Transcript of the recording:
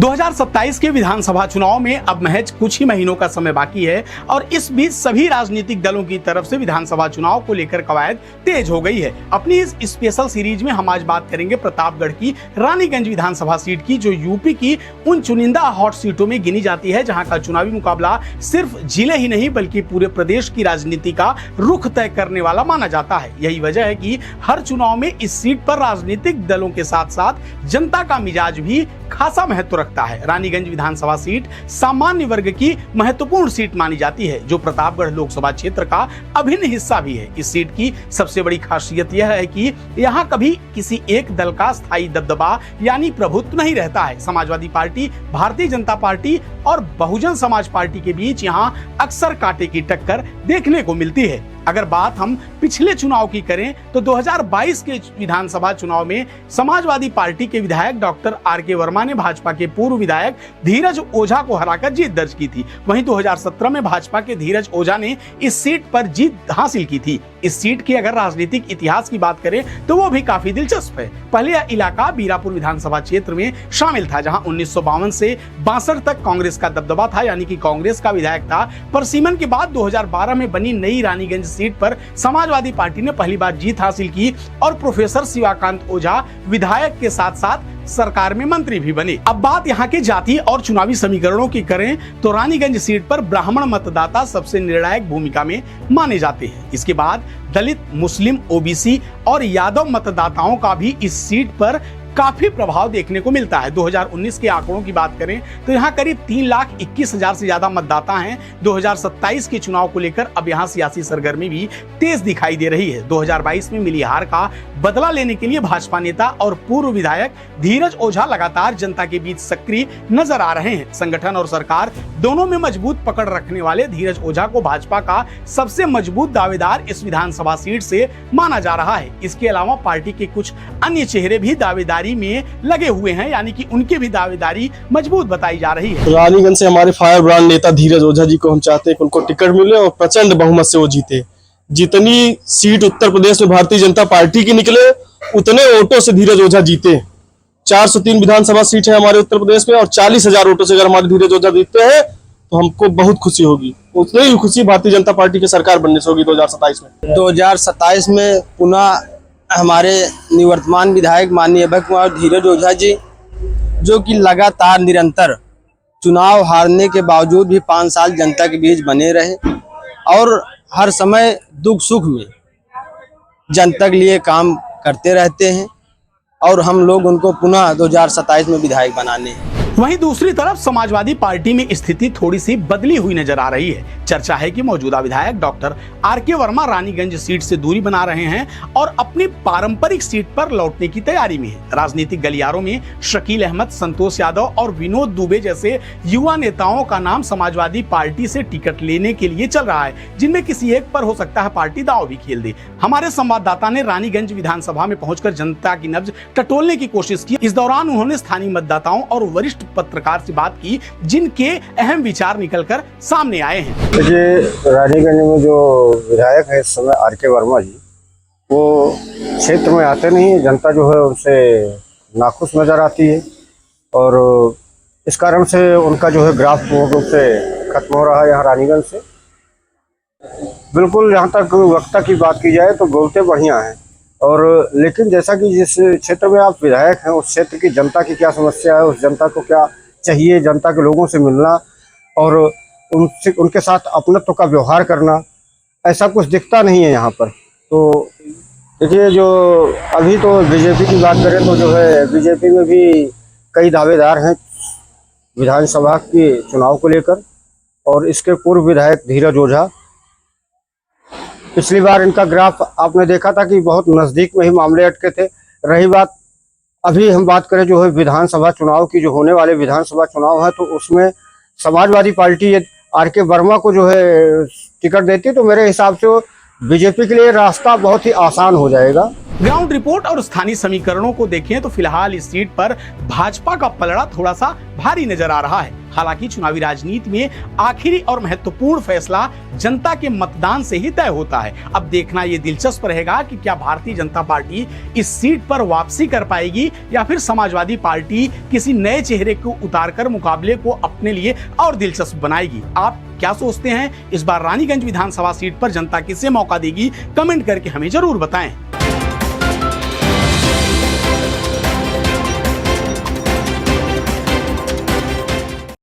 2027 के विधानसभा चुनाव में अब महज कुछ ही महीनों का समय बाकी है और इस बीच सभी राजनीतिक दलों की तरफ से विधानसभा चुनाव को लेकर कवायद तेज हो गई है। अपनी इस स्पेशल सीरीज में हम आज बात करेंगे प्रतापगढ़ की रानीगंज विधानसभा सीट की, जो यूपी की उन चुनिंदा हॉट सीटों में गिनी जाती है जहां का चुनावी मुकाबला सिर्फ जिले ही नहीं बल्कि पूरे प्रदेश की राजनीति का रुख तय करने वाला माना जाता है। यही वजह है कि हर चुनाव में इस सीट पर राजनीतिक दलों के साथ साथ जनता का मिजाज भी खासा महत्व रखता है। रानीगंज विधानसभा सीट सामान्य वर्ग की महत्वपूर्ण सीट मानी जाती है, जो प्रतापगढ़ लोकसभा क्षेत्र का अभिन्न हिस्सा भी है। इस सीट की सबसे बड़ी खासियत यह है कि यहाँ कभी किसी एक दल का स्थायी दबदबा यानी प्रभुत्व नहीं रहता है। समाजवादी पार्टी, भारतीय जनता पार्टी और बहुजन समाज पार्टी के बीच यहाँ अक्सर कांटे की टक्कर देखने को मिलती है। अगर बात हम पिछले चुनाव की करें तो 2022 के विधानसभा चुनाव में समाजवादी पार्टी के विधायक डॉक्टर आर.के. वर्मा ने भाजपा के पूर्व विधायक धीरज ओझा को हराकर जीत दर्ज की थी। वहीं 2017 में भाजपा के धीरज ओझा ने इस सीट पर जीत हासिल की थी। इस सीट के अगर राजनीतिक इतिहास की बात करें तो वो भी काफी दिलचस्प है। पहले यह इलाका बीरापुर विधानसभा क्षेत्र में शामिल था, जहां 1952 से 62 तक कांग्रेस का दबदबा था, यानी कि कांग्रेस का विधायक था। परसिमन के बाद 2012 में बनी नई रानीगंज सीट पर समाजवादी पार्टी ने पहली बार जीत हासिल की और प्रोफेसर शिवाकांत ओझा विधायक के साथ साथ सरकार में मंत्री भी बने। अब बात यहाँ के जाति और चुनावी समीकरणों की करें तो रानीगंज सीट पर ब्राह्मण मतदाता सबसे निर्णायक भूमिका में माने जाते हैं। इसके बाद दलित, मुस्लिम, ओबीसी और यादव मतदाताओं का भी इस सीट पर काफी प्रभाव देखने को मिलता है। 2019 के आंकड़ों की बात करें तो यहाँ करीब 3,21,000 से ज्यादा मतदाता हैं। 2027 के चुनाव को लेकर अब यहाँ सियासी सरगर्मी भी तेज दिखाई दे रही है। 2022 में मिली हार का बदला लेने के लिए भाजपा नेता और पूर्व विधायक धीरज ओझा लगातार जनता के बीच सक्रिय नजर आ रहे हैं। संगठन और सरकार दोनों में मजबूत पकड़ रखने वाले धीरज ओझा को भाजपा का सबसे मजबूत दावेदार इस विधानसभा सीट से माना जा रहा है। इसके अलावा पार्टी के कुछ अन्य चेहरे भी दावेदारी में लगे हुए हैं, यानी कि उनकी भी दावेदारी मजबूत बताई जा रही है। रानीगंज से हमारे फायर ब्रांड नेता धीरज ओझा जी को हम चाहते हैं कि उनको टिकट मिले और प्रचंड बहुमत से वो जीते। जितनी सीट उत्तर प्रदेश में भारतीय जनता पार्टी की निकले उतने वोटों से धीरज ओझा जीते। 403 विधानसभा सीट है हमारे उत्तर प्रदेश में और 40,000 वोटों से अगर हमारे धीरज ओझा जीतते हैं तो हमको बहुत खुशी होगी। उतनी ही खुशी भारतीय जनता पार्टी की सरकार बनने से होगी 2027 में। 2027 में पुनः हमारे निवर्तमान विधायक माननीय अभय कुमार धीरज ओझा जी, जो कि लगातार निरंतर चुनाव हारने के बावजूद भी 5 साल जनता के बीच बने रहे और हर समय दुख सुख में जनता के लिए काम करते रहते हैं और हम लोग उनको पुनः 2027 में विधायक बनाने हैं। वहीं दूसरी तरफ समाजवादी पार्टी में स्थिति थोड़ी सी बदली हुई नजर आ रही है। चर्चा है कि मौजूदा विधायक doctor R K. Verma Raniganj seat से दूरी बना रहे हैं और अपनी पारंपरिक सीट पर लौटने की तैयारी में है। राजनीतिक गलियारों में शकील अहमद, संतोष यादव और विनोद दुबे जैसे युवा नेताओं का नाम समाजवादी पार्टी से टिकट लेने के लिए चल रहा है, जिनमें किसी एक पर हो सकता है पार्टी दांव भी खेल दे। हमारे संवाददाता ने रानीगंज विधानसभा में पहुंचकर जनता की नब्ज टटोलने की कोशिश की। इस दौरान उन्होंने स्थानीय मतदाताओं और वरिष्ठ पत्रकार से बात की, जिनके अहम विचार निकलकर सामने आए हैं। देखिए, रानीगंज में जो विधायक है इस समय आर.के. वर्मा जी, वो क्षेत्र में आते नहीं, जनता जो है उनसे नाखुश नजर आती है और इस कारण से उनका जो है ग्राफ पूर्ण रूप से खत्म हो रहा है यहाँ रानीगंज से। बिल्कुल यहाँ तक वक्ता की बात की जाए तो बोलते बढ़िया हैं और लेकिन जैसा कि जिस क्षेत्र में आप विधायक हैं उस क्षेत्र की जनता की क्या समस्या है, उस जनता को क्या चाहिए, जनता के लोगों से मिलना और उनसे उनके साथ अपनत्व का व्यवहार करना, ऐसा कुछ दिखता नहीं है यहाँ पर। तो देखिए, जो अभी तो बीजेपी की बात करें तो जो है बीजेपी में भी कई दावेदार हैं विधानसभा के चुनाव को लेकर और इसके पूर्व विधायक धीरज ओझा, पिछली बार इनका ग्राफ आपने देखा था कि बहुत नज़दीक में ही मामले अटके थे। रही बात अभी हम बात करें जो है विधानसभा चुनाव की, जो होने वाले विधानसभा चुनाव है, तो उसमें समाजवादी पार्टी आर.के. वर्मा को जो है टिकट देती है तो मेरे हिसाब से बीजेपी के लिए रास्ता बहुत ही आसान हो जाएगा। ग्राउंड रिपोर्ट और स्थानीय समीकरणों को देखें तो फिलहाल इस सीट पर भाजपा का पलड़ा थोड़ा सा भारी नजर आ रहा है। हालांकि चुनावी राजनीति में आखिरी और महत्वपूर्ण फैसला जनता के मतदान से ही तय होता है। अब देखना यह दिलचस्प रहेगा कि क्या भारतीय जनता पार्टी इस सीट पर वापसी कर पाएगी या फिर समाजवादी पार्टी किसी नए चेहरे को उतारकर मुकाबले को अपने लिए और दिलचस्प बनाएगी। आप क्या सोचते हैं? इस बार रानीगंज विधानसभा सीट पर जनता किसे मौका देगी? कमेंट करके हमें जरूर बताएं।